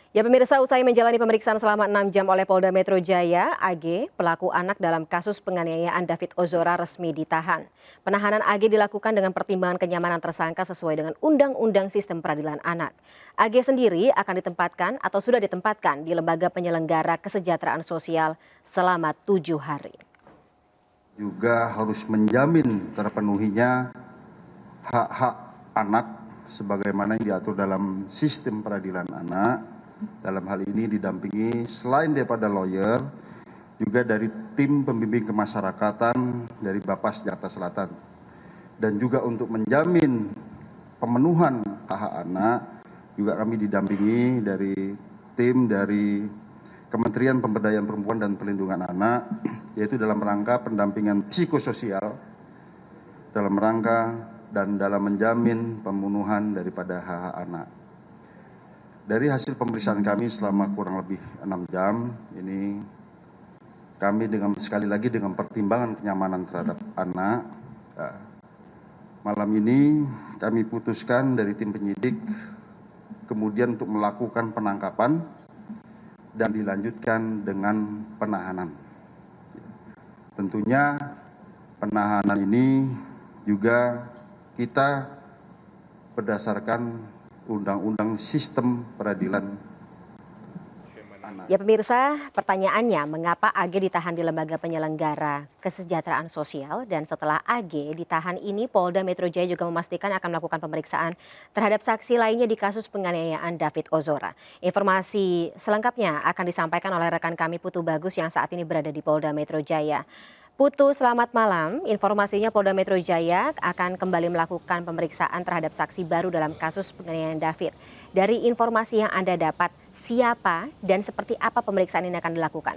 Ya pemirsa, usai menjalani pemeriksaan selama 6 jam oleh Polda Metro Jaya, AG, pelaku anak dalam kasus penganiayaan David Ozora resmi ditahan. Penahanan AG dilakukan dengan pertimbangan kenyamanan tersangka sesuai dengan Undang-Undang Sistem Peradilan Anak. AG sendiri akan ditempatkan atau sudah ditempatkan di Lembaga Penyelenggara Kesejahteraan Sosial selama 7 hari. Juga harus menjamin terpenuhinya hak-hak anak sebagaimana yang diatur dalam sistem peradilan anak. Dalam hal ini didampingi selain daripada lawyer, juga dari tim pembimbing kemasyarakatan dari Bapas Jakarta Selatan. Dan juga untuk menjamin pemenuhan hak-hak anak, juga kami didampingi dari tim dari Kementerian Pemberdayaan Perempuan dan Perlindungan Anak, yaitu dalam rangka pendampingan psikososial, dalam rangka dan dalam menjamin pemenuhan daripada hak-hak anak. Dari hasil pemeriksaan kami selama kurang lebih 6 jam, ini kami sekali lagi dengan pertimbangan kenyamanan terhadap anak, malam ini kami putuskan dari tim penyidik kemudian untuk melakukan penangkapan dan dilanjutkan dengan penahanan. Tentunya penahanan ini juga kita berdasarkan Undang-Undang Sistem Peradilan Anak. Ya pemirsa, pertanyaannya mengapa AG ditahan di Lembaga Penyelenggara Kesejahteraan Sosial, dan setelah AG ditahan ini Polda Metro Jaya juga memastikan akan melakukan pemeriksaan terhadap saksi lainnya di kasus penganiayaan David Ozora. Informasi selengkapnya akan disampaikan oleh rekan kami Putu Bagus yang saat ini berada di Polda Metro Jaya. Putu, selamat malam. Informasinya Polda Metro Jaya akan kembali melakukan pemeriksaan terhadap saksi baru dalam kasus penganiayaan David. Dari informasi yang Anda dapat, siapa dan seperti apa pemeriksaan ini akan dilakukan?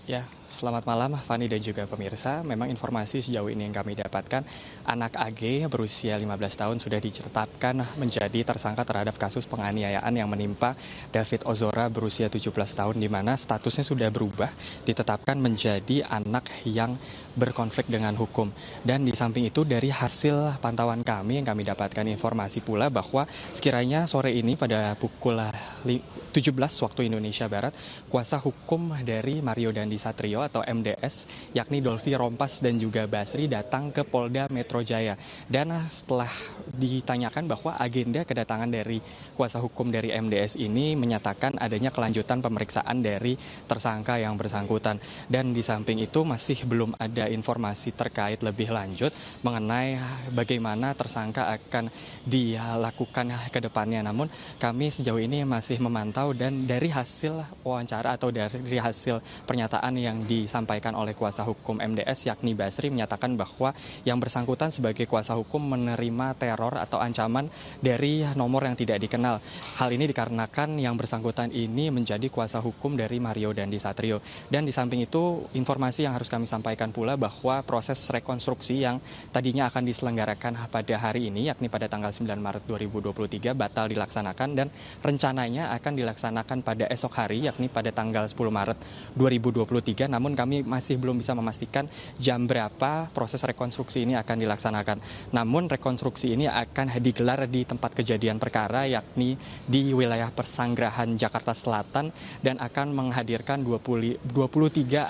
Ya, selamat malam Fani dan juga pemirsa. Memang informasi sejauh ini yang kami dapatkan, anak AG berusia 15 tahun sudah ditetapkan menjadi tersangka terhadap kasus penganiayaan yang menimpa David Ozora berusia 17 tahun, di mana statusnya sudah berubah, ditetapkan menjadi anak yang berkonflik dengan hukum. Dan di samping itu dari hasil pantauan kami yang kami dapatkan informasi pula bahwa sekiranya sore ini pada pukul 17 waktu Indonesia Barat, kuasa hukum dari Mario Dandi Satrio atau MDS, yakni Dolvi Rompas dan juga Basri, datang ke Polda Metro Jaya. Dan setelah ditanyakan bahwa agenda kedatangan dari kuasa hukum dari MDS ini menyatakan adanya kelanjutan pemeriksaan dari tersangka yang bersangkutan. Dan di samping itu masih belum ada informasi terkait lebih lanjut mengenai bagaimana tersangka akan dilakukan ke depannya. Namun kami sejauh ini masih memantau, dan dari hasil wawancara atau dari hasil pernyataan yang disampaikan oleh kuasa hukum MDS yakni Basri menyatakan bahwa yang bersangkutan sebagai kuasa hukum menerima teror atau ancaman dari nomor yang tidak dikenal. Hal ini dikarenakan yang bersangkutan ini menjadi kuasa hukum dari Mario Dandi Satrio. Dan di samping itu informasi yang harus kami sampaikan pula bahwa proses rekonstruksi yang tadinya akan diselenggarakan pada hari ini yakni pada tanggal 9 Maret 2023 batal dilaksanakan, dan rencananya akan dilaksanakan pada esok hari yakni pada tanggal 10 Maret 2023. Namun kami masih belum bisa memastikan jam berapa proses rekonstruksi ini akan dilaksanakan. Namun rekonstruksi ini akan digelar di tempat kejadian perkara yakni di wilayah Pesanggerahan Jakarta Selatan, dan akan menghadirkan 23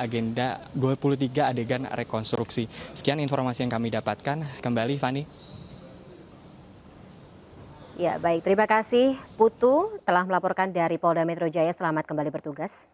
adegan rekonstruksi. Sekian informasi yang kami dapatkan. Kembali Fani. Ya baik, terima kasih Putu telah melaporkan dari Polda Metro Jaya. Selamat kembali bertugas.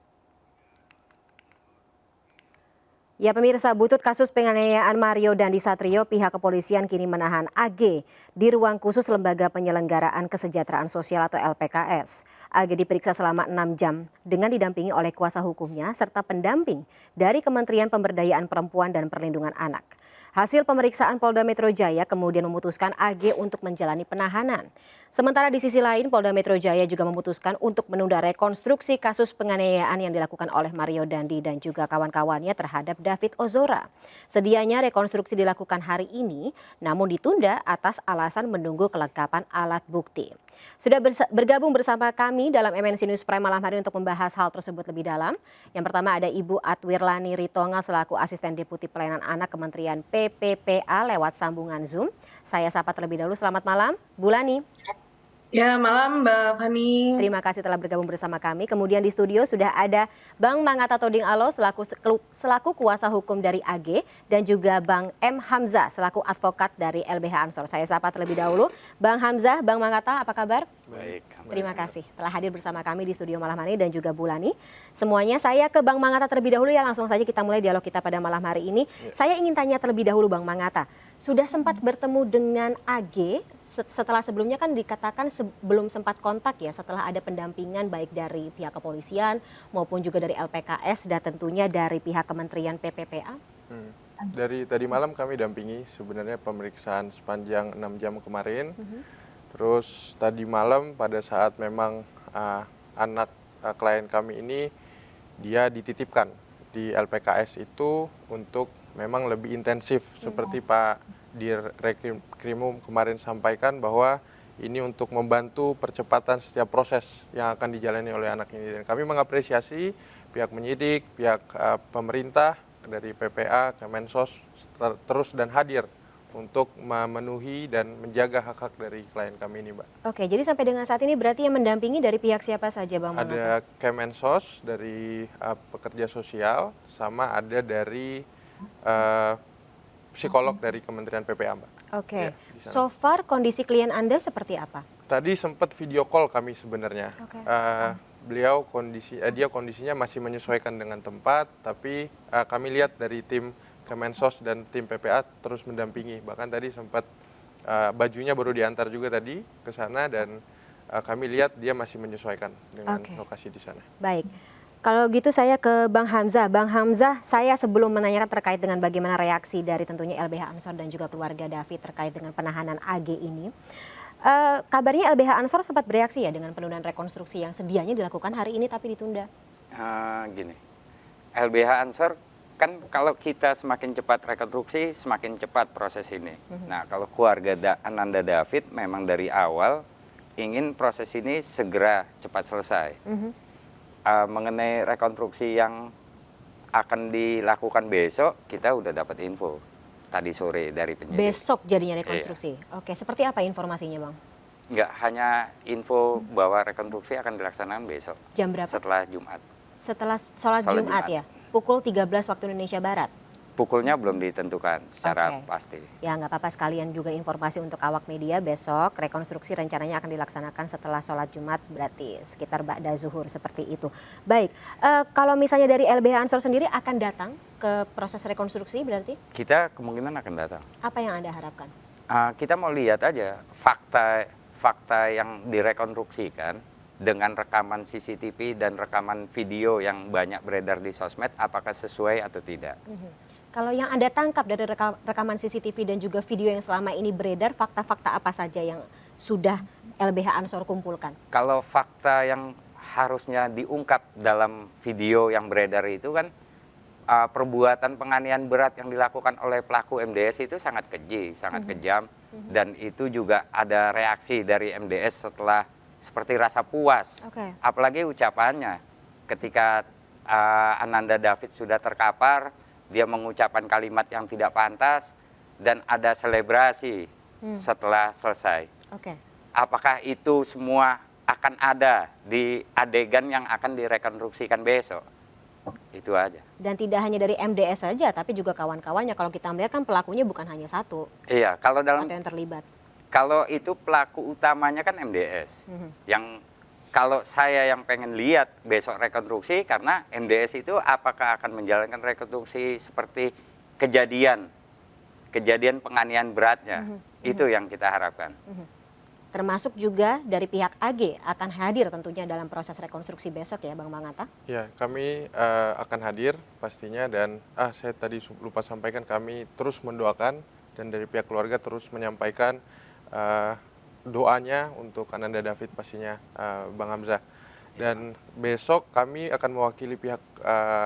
Ya pemirsa, butut kasus penganiayaan Mario Dandi Satrio, pihak kepolisian kini menahan AG di ruang khusus Lembaga Penyelenggaraan Kesejahteraan Sosial atau LPKS. AG diperiksa selama 6 jam dengan didampingi oleh kuasa hukumnya serta pendamping dari Kementerian Pemberdayaan Perempuan dan Perlindungan Anak. Hasil pemeriksaan Polda Metro Jaya kemudian memutuskan AG untuk menjalani penahanan. Sementara di sisi lain, Polda Metro Jaya juga memutuskan untuk menunda rekonstruksi kasus penganiayaan yang dilakukan oleh Mario Dandi dan juga kawan-kawannya terhadap David Ozora. Sedianya rekonstruksi dilakukan hari ini, namun ditunda atas alasan menunggu kelengkapan alat bukti. Sudah bergabung bersama kami dalam MNC News Prime malam hari untuk membahas hal tersebut lebih dalam. Yang pertama ada Ibu Atwirlani Ritonga selaku Asisten Deputi Pelayanan Anak Kementerian PPPA lewat sambungan Zoom. Saya sapa terlebih dahulu, selamat malam Bu Lani. Ya, malam Mbak Fani. Terima kasih telah bergabung bersama kami. Kemudian di studio sudah ada Bang Mangata Toding Alo selaku kuasa hukum dari AG dan juga Bang M. Hamzah selaku advokat dari LBH Ansor. Saya sapa terlebih dahulu. Bang Hamzah, Bang Mangata, apa kabar? Baik. Terima kasih telah hadir bersama kami di studio malam hari ini dan juga Bulani. Semuanya saya ke Bang Mangata terlebih dahulu ya, langsung saja kita mulai dialog kita pada malam hari ini. Saya ingin tanya terlebih dahulu Bang Mangata, sudah sempat bertemu dengan AG setelah sebelumnya kan dikatakan belum sempat kontak ya setelah ada pendampingan baik dari pihak kepolisian maupun juga dari LPKS dan tentunya dari pihak Kementerian PPPA? Dari tadi malam kami dampingi sebenarnya pemeriksaan sepanjang 6 jam kemarin. Terus tadi malam pada saat memang anak klien kami ini dia dititipkan di LPKS itu untuk memang lebih intensif seperti Pak Dirkrimum kemarin sampaikan bahwa ini untuk membantu percepatan setiap proses yang akan dijalani oleh anak ini. Dan kami mengapresiasi pihak penyidik, pihak pemerintah dari PPA, Kemensos terus dan hadir untuk memenuhi dan menjaga hak-hak dari klien kami ini, Mbak. Oke, jadi sampai dengan saat ini berarti yang mendampingi dari pihak siapa saja, Bang Mangata? Ada Kemensos dari pekerja sosial, sama ada dari psikolog dari Kementerian PPA, Mbak. Oke, Ya, di sana. so far kondisi klien Anda seperti apa? Tadi sempat video call kami sebenarnya. Oke. Beliau dia kondisinya masih menyesuaikan dengan tempat, tapi kami lihat dari tim Kemensos dan tim PPA terus mendampingi. Bahkan tadi sempat bajunya baru diantar juga tadi ke sana dan kami lihat dia masih menyesuaikan dengan lokasi di sana. Baik. Kalau gitu saya ke Bang Hamzah. Bang Hamzah, saya sebelum menanyakan terkait dengan bagaimana reaksi dari tentunya LBH Ansor dan juga keluarga David terkait dengan penahanan AG ini. Kabarnya LBH Ansor sempat bereaksi ya dengan penundaan rekonstruksi yang sedianya dilakukan hari ini tapi ditunda. Gini, LBH Ansor kan kalau kita semakin cepat rekonstruksi, semakin cepat proses ini. Nah, kalau keluarga Ananda David memang dari awal ingin proses ini segera cepat selesai. Mengenai rekonstruksi yang akan dilakukan besok, kita udah dapat info tadi sore dari penyidik. Besok jadinya rekonstruksi. Oke, seperti apa informasinya, Bang? Nggak hanya info bahwa rekonstruksi akan dilaksanakan besok. Jam berapa? Setelah Jumat. Setelah sholat Jumat ya? Pukul 13 waktu Indonesia Barat? Pukulnya belum ditentukan secara pasti. Ya nggak apa-apa, sekalian juga informasi untuk awak media, besok rekonstruksi rencananya akan dilaksanakan setelah sholat Jumat, berarti sekitar ba'da zuhur seperti itu. Baik, kalau misalnya dari LBH Ansor sendiri akan datang ke proses rekonstruksi berarti? Kita kemungkinan akan datang. Apa yang Anda harapkan? Kita mau lihat aja fakta yang direkonstruksikan dengan rekaman CCTV dan rekaman video yang banyak beredar di sosmed, apakah sesuai atau tidak. Kalau yang Anda tangkap dari rekaman CCTV dan juga video yang selama ini beredar, fakta-fakta apa saja yang sudah LBH Ansor kumpulkan? Kalau fakta yang harusnya diungkap dalam video yang beredar itu kan perbuatan penganiayaan berat yang dilakukan oleh pelaku MDS itu sangat keji, sangat kejam, dan itu juga ada reaksi dari MDS setelah seperti rasa puas. Apalagi ucapannya ketika Ananda David sudah terkapar, dia mengucapkan kalimat yang tidak pantas dan ada selebrasi setelah selesai. Apakah itu semua akan ada di adegan yang akan direkonstruksikan besok? Itu aja. Dan tidak hanya dari MDS saja, tapi juga kawan-kawannya. Kalau kita melihat kan pelakunya bukan hanya satu. Iya, kalau dalam atau yang terlibat. Kalau itu pelaku utamanya kan MDS. Yang kalau saya yang pengen lihat besok rekonstruksi, karena MDS itu apakah akan menjalankan rekonstruksi seperti kejadian penganiayaan beratnya, itu yang kita harapkan. Termasuk juga dari pihak AG akan hadir tentunya dalam proses rekonstruksi besok ya, Bang Mangata? Ya, kami akan hadir pastinya dan saya tadi lupa sampaikan, kami terus mendoakan dan dari pihak keluarga terus menyampaikan doanya untuk Ananda David pastinya, Bang Hamzah. Dan besok kami akan mewakili pihak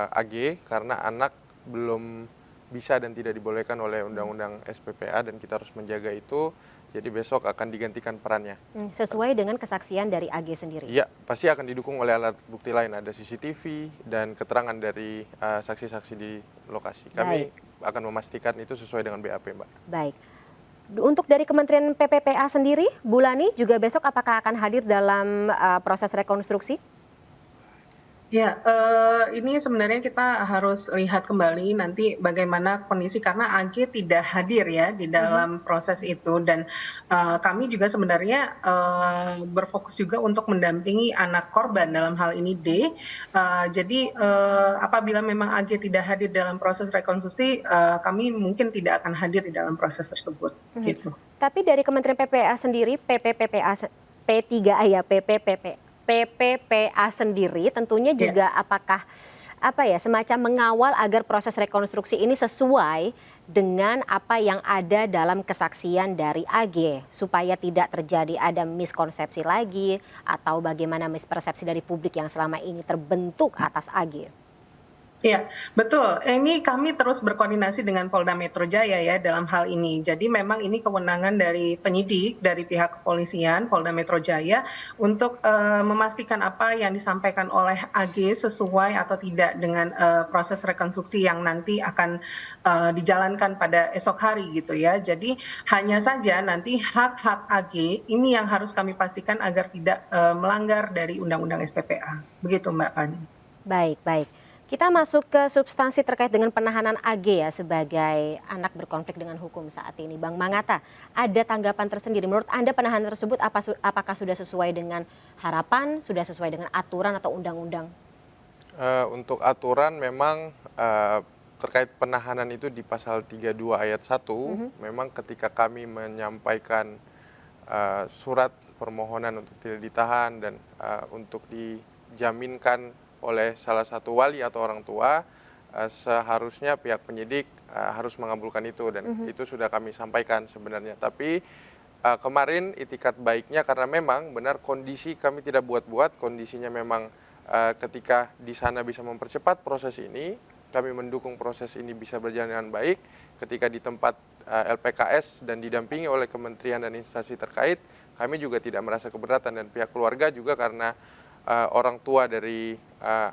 AG karena anak belum bisa dan tidak dibolehkan oleh Undang-Undang SPPA dan kita harus menjaga itu. Jadi besok akan digantikan perannya. Sesuai dengan kesaksian dari AG sendiri? Iya, pasti akan didukung oleh alat bukti lain. Ada CCTV dan keterangan dari saksi-saksi di lokasi. Kami akan memastikan itu sesuai dengan BAP, Mbak. Baik. Untuk dari Kementerian PPPA sendiri, Bu Lani juga besok apakah akan hadir dalam proses rekonstruksi? Ya, ini sebenarnya kita harus lihat kembali nanti bagaimana kondisi karena AG tidak hadir ya di dalam proses itu dan kami juga sebenarnya berfokus juga untuk mendampingi anak korban dalam hal ini D. Jadi apabila memang AG tidak hadir dalam proses rekonstruksi, kami mungkin tidak akan hadir di dalam proses tersebut. Gitu. Tapi dari Kementerian PPPA sendiri, P3A ya, PPPA sendiri tentunya juga apakah semacam mengawal agar proses rekonstruksi ini sesuai dengan apa yang ada dalam kesaksian dari AG supaya tidak terjadi ada miskonsepsi lagi atau bagaimana mispersepsi dari publik yang selama ini terbentuk atas AG. Iya, betul. Ini kami terus berkoordinasi dengan Polda Metro Jaya ya dalam hal ini. Jadi memang ini kewenangan dari penyidik, dari pihak kepolisian Polda Metro Jaya untuk memastikan apa yang disampaikan oleh AG sesuai atau tidak dengan proses rekonstruksi yang nanti akan dijalankan pada esok hari gitu ya. Jadi hanya saja nanti hak-hak AG ini yang harus kami pastikan agar tidak melanggar dari Undang-Undang SPPA. Begitu Mbak Fani. Baik, baik. Kita masuk ke substansi terkait dengan penahanan AG ya sebagai anak berkonflik dengan hukum saat ini. Bang Mangata, ada tanggapan tersendiri. Menurut Anda penahanan tersebut apakah sudah sesuai dengan harapan, sudah sesuai dengan aturan atau undang-undang? Untuk aturan memang terkait penahanan itu di pasal 32 ayat 1, memang ketika kami menyampaikan surat permohonan untuk tidak ditahan dan untuk dijaminkan oleh salah satu wali atau orang tua, seharusnya pihak penyidik harus mengabulkan itu dan itu sudah kami sampaikan sebenarnya. Tapi kemarin itikat baiknya karena memang benar kondisi kami tidak buat-buat, kondisinya memang ketika di sana bisa mempercepat proses ini, kami mendukung proses ini bisa berjalan dengan baik. Ketika di tempat LPKS dan didampingi oleh kementerian dan instansi terkait, kami juga tidak merasa keberatan dan pihak keluarga juga karena orang tua dari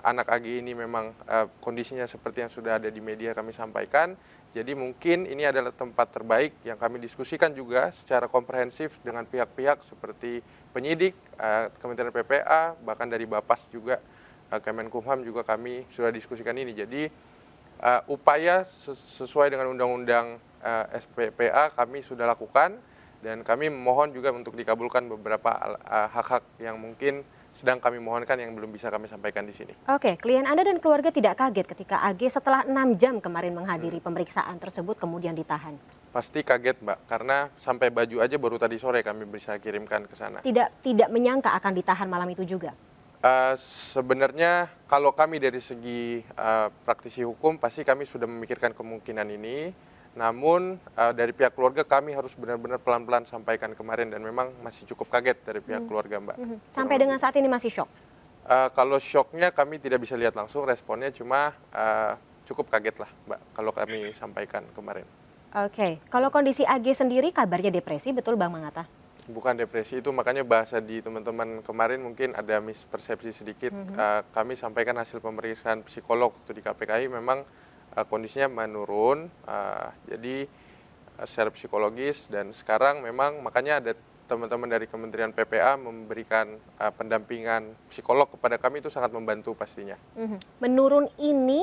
anak AG ini memang kondisinya seperti yang sudah ada di media kami sampaikan. Jadi mungkin ini adalah tempat terbaik yang kami diskusikan juga secara komprehensif dengan pihak-pihak seperti penyidik, Kementerian PPA, bahkan dari Bapas juga, Kemenkumham juga kami sudah diskusikan ini. Jadi upaya sesuai dengan Undang-Undang SPPA kami sudah lakukan dan kami mohon juga untuk dikabulkan beberapa hak-hak yang mungkin sedang kami mohonkan yang belum bisa kami sampaikan di sini. Oke, klien Anda dan keluarga tidak kaget ketika AG setelah 6 jam kemarin menghadiri pemeriksaan tersebut kemudian ditahan? Pasti kaget Mbak, karena sampai baju aja baru tadi sore kami bisa kirimkan ke sana. Tidak menyangka akan ditahan malam itu juga? Sebenarnya kalau kami dari segi praktisi hukum pasti kami sudah memikirkan kemungkinan ini. Namun dari pihak keluarga kami harus benar-benar pelan-pelan sampaikan kemarin dan memang masih cukup kaget dari pihak keluarga Mbak. Sampai dengan saat ini masih shock? Kalau shocknya kami tidak bisa lihat langsung responnya, cuma cukup kaget lah Mbak kalau kami sampaikan kemarin. Oke, kalau kondisi AG sendiri kabarnya depresi, betul Bang Mangata? Bukan depresi, itu makanya bahasa di teman-teman kemarin mungkin ada mispersepsi sedikit. Kami sampaikan hasil pemeriksaan psikolog waktu di KPKI memang kondisinya menurun, jadi secara psikologis dan sekarang memang makanya ada teman-teman dari Kementerian PPA memberikan pendampingan psikolog kepada kami, itu sangat membantu pastinya. Menurun ini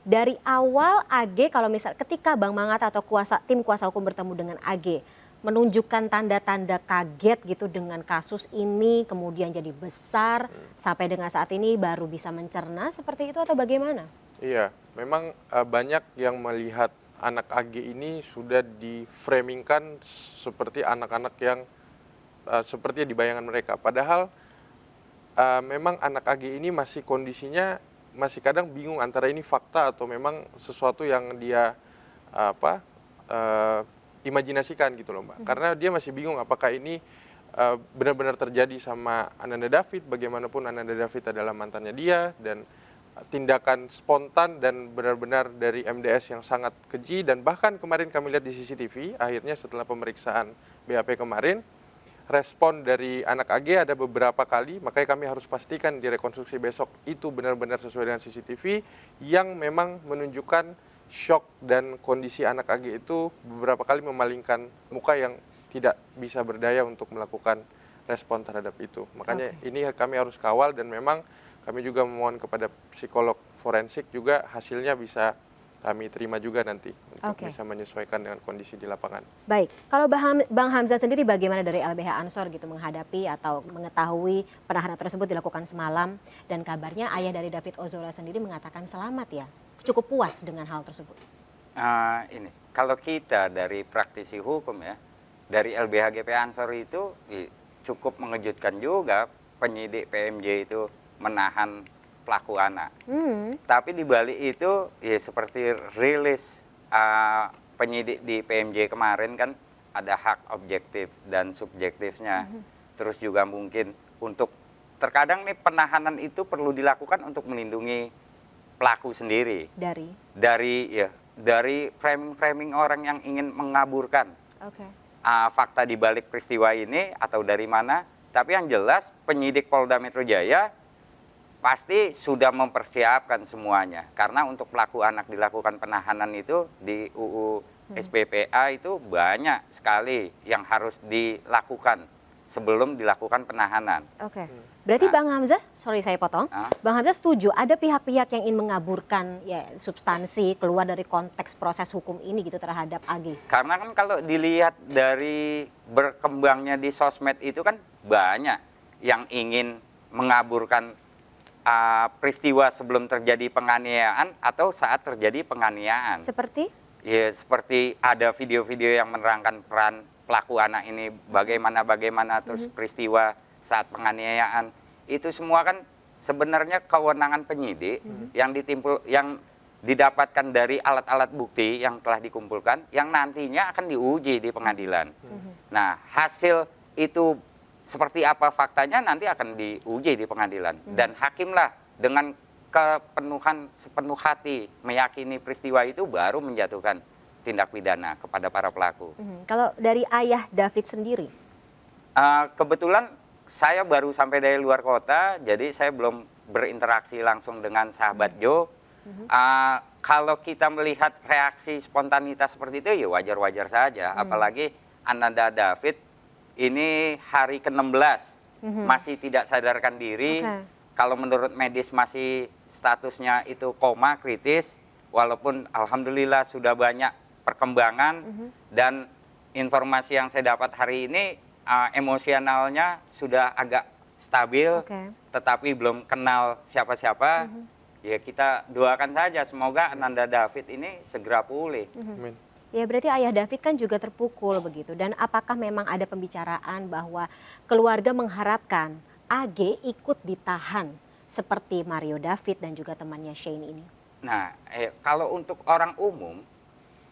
dari awal AG kalau misal ketika Bang Mangata atau tim kuasa hukum bertemu dengan AG menunjukkan tanda-tanda kaget gitu dengan kasus ini kemudian jadi besar sampai dengan saat ini baru bisa mencerna seperti itu atau bagaimana? Iya, memang banyak yang melihat anak AG ini sudah diframingkan seperti anak-anak yang seperti di bayangan mereka. Padahal memang anak AG ini masih kondisinya masih kadang bingung antara ini fakta atau memang sesuatu yang dia imajinasikan gitu loh Mbak. Karena dia masih bingung apakah ini benar-benar terjadi sama Ananda David, bagaimanapun Ananda David adalah mantannya dia dan tindakan spontan dan benar-benar dari MDS yang sangat keji dan bahkan kemarin kami lihat di CCTV akhirnya setelah pemeriksaan BAP kemarin respon dari anak AG ada beberapa kali, makanya kami harus pastikan di rekonstruksi besok itu benar-benar sesuai dengan CCTV yang memang menunjukkan shock dan kondisi anak AG itu beberapa kali memalingkan muka yang tidak bisa berdaya untuk melakukan respon terhadap itu. Makanya ini kami harus kawal, dan memang kami juga memohon kepada psikolog forensik juga hasilnya bisa kami terima juga nanti untuk bisa menyesuaikan dengan kondisi di lapangan. Baik, kalau Bang Hamzah sendiri bagaimana dari LBH Ansor gitu menghadapi atau mengetahui penahanan tersebut dilakukan semalam, dan kabarnya ayah dari David Ozora sendiri mengatakan selamat ya, cukup puas dengan hal tersebut. Ini kalau kita dari praktisi hukum ya, dari LBH GP Ansor itu cukup mengejutkan juga penyidik PMJ itu menahan pelaku anak. Tapi di balik itu ya seperti rilis penyidik di PMJ kemarin kan ada hak objektif dan subjektifnya. Terus juga mungkin untuk terkadang nih penahanan itu perlu dilakukan untuk melindungi pelaku sendiri. Dari framing orang yang ingin mengaburkan fakta di balik peristiwa ini atau dari mana. Tapi yang jelas penyidik Polda Metro Jaya pasti sudah mempersiapkan semuanya. Karena untuk pelaku anak dilakukan penahanan itu di UU SPPA itu banyak sekali yang harus dilakukan sebelum dilakukan penahanan. Berarti Bang Hamzah, sorry saya potong, Bang Hamzah setuju ada pihak-pihak yang ingin mengaburkan ya substansi keluar dari konteks proses hukum ini gitu terhadap AG? Karena kan kalau dilihat dari berkembangnya di sosmed itu kan banyak yang ingin mengaburkan peristiwa sebelum terjadi penganiayaan atau saat terjadi penganiayaan. Seperti? Ya, seperti ada video-video yang menerangkan peran pelaku anak ini bagaimana terus peristiwa saat penganiayaan. Itu semua kan sebenarnya kewenangan penyidik yang didapatkan dari alat-alat bukti yang telah dikumpulkan yang nantinya akan diuji di pengadilan. Nah, hasil itu seperti apa faktanya nanti akan diuji di pengadilan. Dan hakimlah dengan kepenuhan sepenuh hati meyakini peristiwa itu baru menjatuhkan tindak pidana kepada para pelaku. Kalau dari ayah David sendiri? Kebetulan saya baru sampai dari luar kota, jadi saya belum berinteraksi langsung dengan sahabat Jo. Kalau kita melihat reaksi spontanitas seperti itu ya wajar-wajar saja. Apalagi Ananda David ini hari ke-16 masih tidak sadarkan diri. Kalau menurut medis masih statusnya itu koma kritis, walaupun alhamdulillah sudah banyak perkembangan dan informasi yang saya dapat hari ini emosionalnya sudah agak stabil, tetapi belum kenal siapa-siapa. Ya kita doakan saja semoga Ananda David ini segera pulih. Ya berarti ayah David kan juga terpukul begitu. Dan apakah memang ada pembicaraan bahwa keluarga mengharapkan AG ikut ditahan seperti Mario David dan juga temannya Shane ini? Nah, kalau untuk orang umum,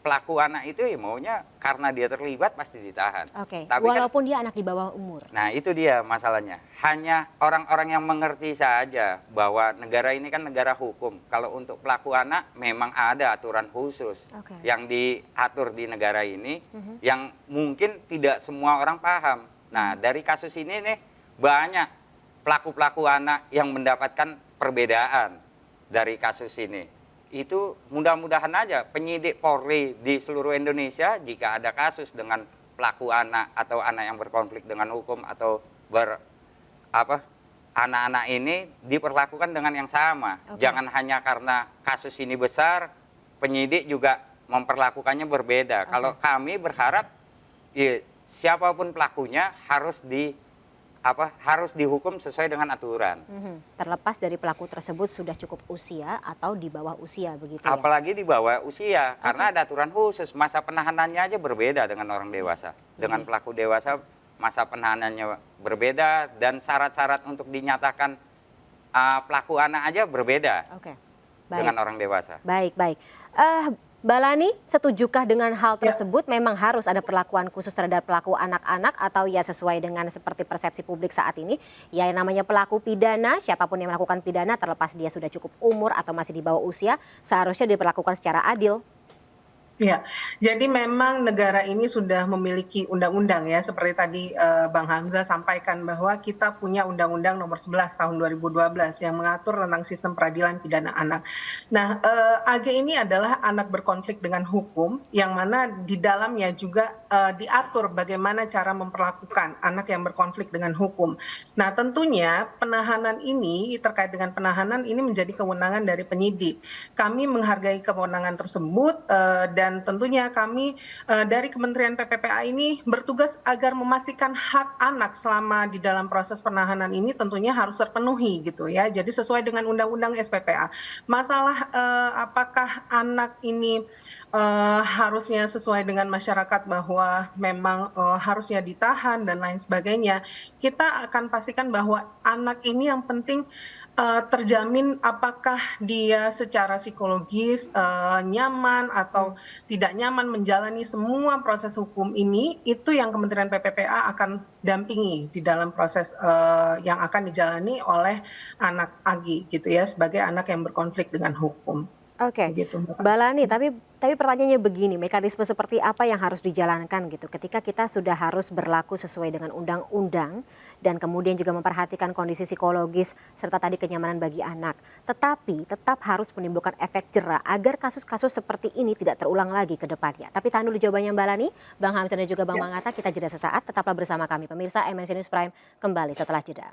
pelaku anak itu ya maunya karena dia terlibat pasti ditahan. Tapi walaupun dia anak di bawah umur. Nah itu dia masalahnya. Hanya orang-orang yang mengerti saja bahwa negara ini kan negara hukum. Kalau untuk pelaku anak memang ada aturan khusus yang diatur di negara ini yang mungkin tidak semua orang paham. Nah dari kasus ini nih banyak pelaku-pelaku anak yang mendapatkan perbedaan dari kasus ini. Itu mudah-mudahan aja penyidik Polri di seluruh Indonesia jika ada kasus dengan pelaku anak atau anak yang berkonflik dengan hukum atau anak-anak ini diperlakukan dengan yang sama. Jangan hanya karena kasus ini besar, penyidik juga memperlakukannya berbeda. Kalau kami berharap ya, siapapun pelakunya harus dihukum sesuai dengan aturan. Terlepas dari pelaku tersebut sudah cukup usia atau di bawah usia begitu ya? Apalagi di bawah usia, karena ada aturan khusus. Masa penahanannya aja berbeda dengan orang dewasa. Dengan pelaku dewasa masa penahanannya berbeda dan syarat-syarat untuk dinyatakan pelaku anak aja berbeda dengan orang dewasa. Baik. Mbak Lani, setujukah dengan hal tersebut? Memang harus ada perlakuan khusus terhadap pelaku anak-anak atau ya sesuai dengan seperti persepsi publik saat ini? Ya yang namanya pelaku pidana, siapapun yang melakukan pidana terlepas dia sudah cukup umur atau masih di bawah usia, seharusnya diperlakukan secara adil. Ya, jadi memang negara ini sudah memiliki undang-undang ya, seperti tadi Bang Hamzah sampaikan bahwa kita punya Undang-Undang Nomor 11 Tahun 2012 yang mengatur tentang sistem peradilan pidana anak. Nah, AG ini adalah anak berkonflik dengan hukum, yang mana di dalamnya juga diatur bagaimana cara memperlakukan anak yang berkonflik dengan hukum. Nah, tentunya penahanan ini terkait dengan penahanan ini menjadi kewenangan dari penyidik. Kami menghargai kewenangan tersebut dan tentunya kami dari Kementerian PPPA ini bertugas agar memastikan hak anak selama di dalam proses penahanan ini tentunya harus terpenuhi gitu ya. Jadi sesuai dengan Undang-Undang SPPA. Masalah apakah anak ini harusnya sesuai dengan masyarakat bahwa memang harusnya ditahan dan lain sebagainya. Kita akan pastikan bahwa anak ini yang penting terjamin apakah dia secara psikologis nyaman atau tidak nyaman menjalani semua proses hukum ini, itu yang Kementerian PPPA akan dampingi di dalam proses yang akan dijalani oleh anak AGI gitu ya, sebagai anak yang berkonflik dengan hukum. Oke, Begitu, Mbak. Mbak Lani, tapi pertanyaannya begini, mekanisme seperti apa yang harus dijalankan gitu ketika kita sudah harus berlaku sesuai dengan undang-undang dan kemudian juga memperhatikan kondisi psikologis serta tadi kenyamanan bagi anak. Tetapi tetap harus menimbulkan efek jera agar kasus-kasus seperti ini tidak terulang lagi ke depannya. Tapi tahan dulu jawabannya Mbak Lani, Bang Hamzah dan juga Bang Manggata, kita jeda sesaat, tetaplah bersama kami. Pemirsa MNC News Prime kembali setelah jeda.